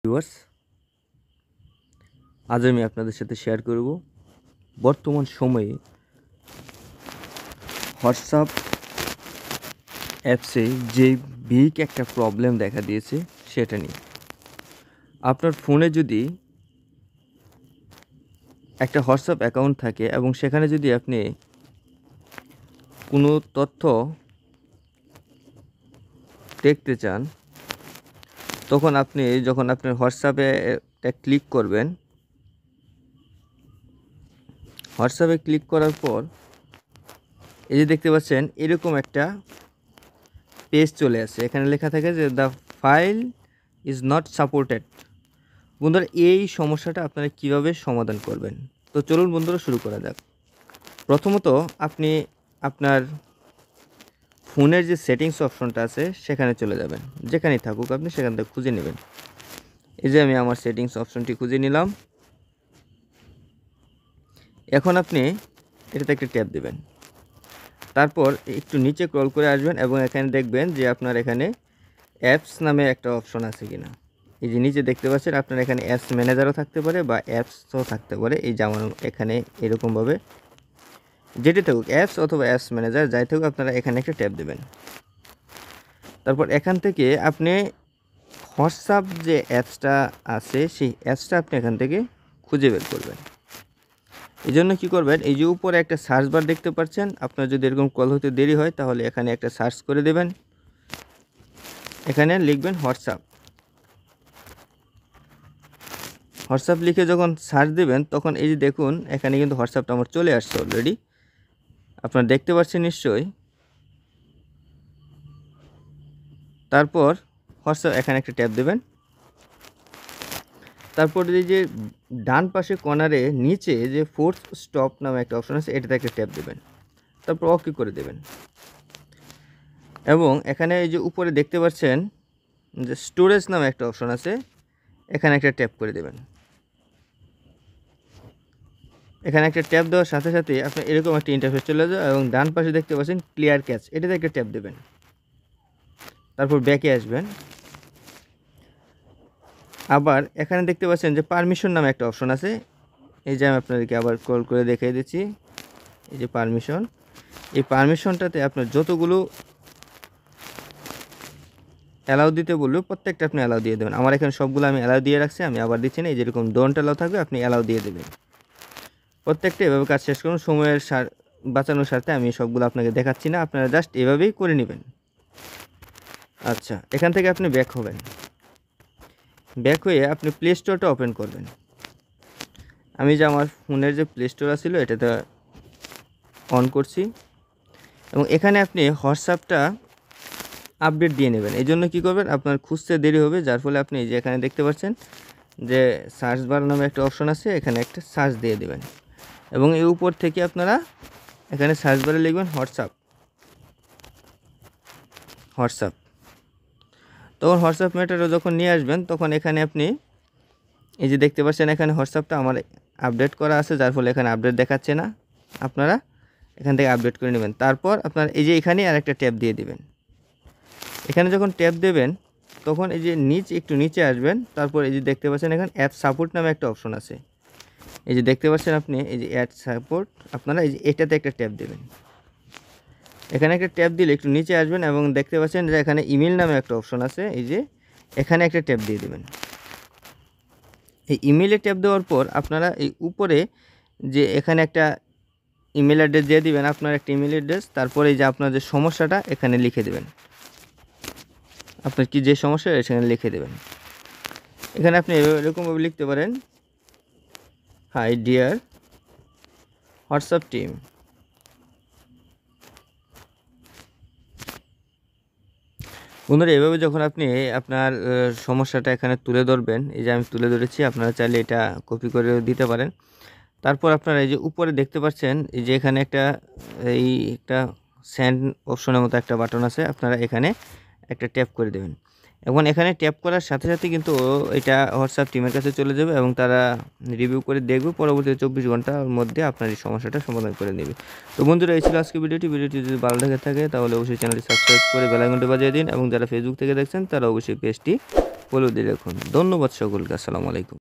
Viewers, আজ আমি আপনাদের সাথে শেয়ার করব বর্তমান সময়ে হোয়াটসঅ্যাপ অ্যাপসে যে বিগ একটা প্রবলেম দেখা দিয়েছে সেটা নিয়ে। আপনার ফোনে যদি একটা হোয়াটসঅ্যাপ অ্যাকাউন্ট থাকে এবং সেখানে যদি আপনি কোনো তথ্য দেখতে চান, তখন আপনি যখন আপনার হোয়াটসঅ্যাপে ক্লিক করবেন, হোয়াটসঅ্যাপে ক্লিক করার পর এই যে দেখতে পাচ্ছেন এরকম একটা পেজ চলে আসে। এখানে লেখা থাকে যে the file is not supported. বন্ধুরা, এই সমস্যাটা আপনারা কিভাবে সমাধান করবেন? তো চলুন বন্ধুরা, শুরু করা যাক। প্রথমত আপনি আপনার ফোনের যে সেটিংস অপশনটা আছে সেখানে চলে যাবেন। যেখানেই থাকুক আপনি সেখান থেকে খুঁজে নেবেন। এই যে আমি আমার সেটিংস অপশনটি খুঁজে নিলাম। এখন আপনি এটাতে একটা ট্যাপ দেবেন। তারপর একটু নিচে স্ক্রল করে আসবেন এবং এখানে দেখবেন যে আপনার এখানে অ্যাপস নামে একটা অপশন আছে কিনা। এই যে নিচে দেখতে পাচ্ছেন আপনার এখানে অ্যাপস ম্যানেজারও থাকতে পারে বা অ্যাপসও থাকতে পারে। এই যেমন এখানে এরকমভাবে যেটি থাকুক, অ্যাপস অথবা অ্যাপস ম্যানেজার যাই থাকুক, আপনারা এখানে একটা ট্যাপ দেবেন। তারপর এখান থেকে আপনি হোয়াটসঅ্যাপ যে অ্যাপসটা আছে সেই অ্যাপসটা আপনি এখান থেকে খুঁজে বের করবেন। এই জন্য কী করবেন, এই যে উপরে একটা সার্চ বার দেখতে পাচ্ছেন, আপনার যদি এরকম কল হতে দেরি হয় তাহলে এখানে একটা সার্চ করে দেবেন। এখানে লিখবেন হোয়াটসঅ্যাপ। হোয়াটসঅ্যাপ লিখে যখন সার্চ দেবেন তখন এই যে দেখুন এখানে কিন্তু হোয়াটসঅ্যাপটা আমার চলে আসছে অলরেডি। আপনারা দেখতে পাচ্ছেন নিশ্চয়ই। তারপর হোয়াটসঅ্যাপ এখানে একটা ট্যাপ দেবেন। তারপর এই যে ডান পাশে কর্নারে নিচে যে ফোর্স স্টপ নামে একটা অপশন আছে, এটাতে একটা ট্যাপ দেবেন। তারপর ওকে করে দেবেন এবং এখানে এই যে উপরে দেখতে পাচ্ছেন যে স্টোরেজ নামে একটা অপশন আছে, এখানে একটা ট্যাপ করে দেবেন। এখানে একটা ট্যাপ দেওয়ার সাথে সাথে আপনার এরকম একটা ইন্টারফেস চলে যাবে এবং ডান পাশে দেখতে পাচ্ছেন ক্লিয়ার ক্যাচ, এটাতে একটা ট্যাপ দেবেন। তারপর ব্যাকে আসবেন। আবার এখানে দেখতে পাচ্ছেন যে পারমিশন নামে একটা অপশন আছে। এই যে আমি আপনাদেরকে আবার কল করে দেখিয়ে দিচ্ছি। এই যে পারমিশন, এই পারমিশনটাতে আপনার যতগুলো অ্যালাউ দিতে বলবে প্রত্যেকটা আপনি অ্যালাউ দিয়ে দেবেন। আমার এখানে সবগুলো আমি অ্যালাউ দিয়ে রাখছি, আমি আবার দিচ্ছি না। এই যেরকম ডোন্ট অ্যালাউ থাকবে আপনি অ্যালাউ দিয়ে দেবেন। প্রত্যেকটা এভাবে কাজ শেষ করুন। সময়ের বাঁচানোর স্বার্থে আমি সবগুলো আপনাকে দেখাচ্ছি না, আপনারা জাস্ট এভাবেই করে নেবেন। আচ্ছা, এখান থেকে আপনি ব্যাক হবেন। ব্যাক হয়ে আপনি প্লে স্টোরটা ওপেন করবেন। আমি যে আমার ফোনের যে প্লে স্টোর ছিল এটাতে অন করছি এবং এখানে আপনি হোয়াটসঅ্যাপটা আপডেট দিয়ে নেবেন। এই জন্য কী করবেন, আপনার খুঁজতে দেরি হবে, যার ফলে আপনি এই যে এখানে দেখতে পাচ্ছেন যে সার্চ বার নামে একটা অপশন আছে, এখানে একটা সার্চ দিয়ে দেবেন এবং এই উপর থেকে আপনারা এখানে সার্চ বারে লিখবেন হোয়াটসঅ্যাপ। তখন হোয়াটসঅ্যাপ মেটারও যখন নিয়ে আসবেন তখন এখানে আপনি এই যে দেখতে পাচ্ছেন এখানে হোয়াটসঅ্যাপটা আমার আপডেট করা আছে, যার ফলে এখানে আপডেট দেখাচ্ছে না। আপনারা এখান থেকে আপডেট করে নেবেন। তারপর আপনার এই যে এখানে আর একটা ট্যাপ দিয়ে দেবেন। এখানে যখন ট্যাপ দেবেন তখন এই যে একটু নিচে আসবেন। তারপর এই যে দেখতে পাচ্ছেন এখানে অ্যাপ সাপোর্ট নামে একটা অপশন আছে। এই যে দেখতে পাচ্ছেন আপনি এই যে অ্যাড সাপোর্ট, আপনারা এই যে এটাতে একটা ট্যাপ দেবেন। এখানে একটা ট্যাপ দিলে একটু নিচে আসবেন এবং দেখতে পাচ্ছেন যে এখানে ইমেল নামে একটা অপশন আছে, এই যে এখানে একটা ট্যাপ দিয়ে দেবেন। এই ইমেলে ট্যাপ দেওয়ার পর আপনারা এই উপরে যে এখানে একটা ইমেল অ্যাড্রেস দিয়ে দিবেন, আপনার একটা ইমেল অ্যাড্রেস। তারপরে এই যে আপনার যে সমস্যাটা এখানে লিখে দেবেন, আপনার কি যে সমস্যা সেখানে লিখে দেবেন। এখানে আপনি এরকমভাবে লিখতে পারেন, হাই ডিয়ার হোয়াটসঅ্যাপ টিম। বন্ধুরা, এভাবে যখন আপনি আপনার সমস্যাটা এখানে তুলে ধরবেন, এই যে আমি তুলে ধরেছি, আপনারা চাইলে এটা কপি করে দিতে পারেন। তারপর আপনারা এই যে উপরে দেখতে পাচ্ছেন এই যে এখানে একটা সেন্ড অপশনের মতো একটা বাটন আছে, আপনারা এখানে একটা ট্যাপ করে দেবেন এবং এখানে ট্যাপ করার সাথে সাথে কিন্তু এটা হোয়াটসঅ্যাপ টিমের কাছে চলে যাবে এবং তারা রিভিউ করে দেখবে, পরবর্তী 24 ঘন্টার মধ্যে আপনার এই সমস্যাটা সমাধান করে নেবে। তো বন্ধুরা, এই ছিল আজকে ভিডিওটি যদি ভালো থাকে তাহলে অবশ্যই চ্যানেলটি সাবস্ক্রাইব করে বেল আইকনটি বাজিয়ে দিন এবং যারা ফেসবুক থেকে দেখছেন তারা অবশ্যই পেজটি ফলো দিয়ে রাখুন। ধন্যবাদ সকলকে। আসসালামু আলাইকুম।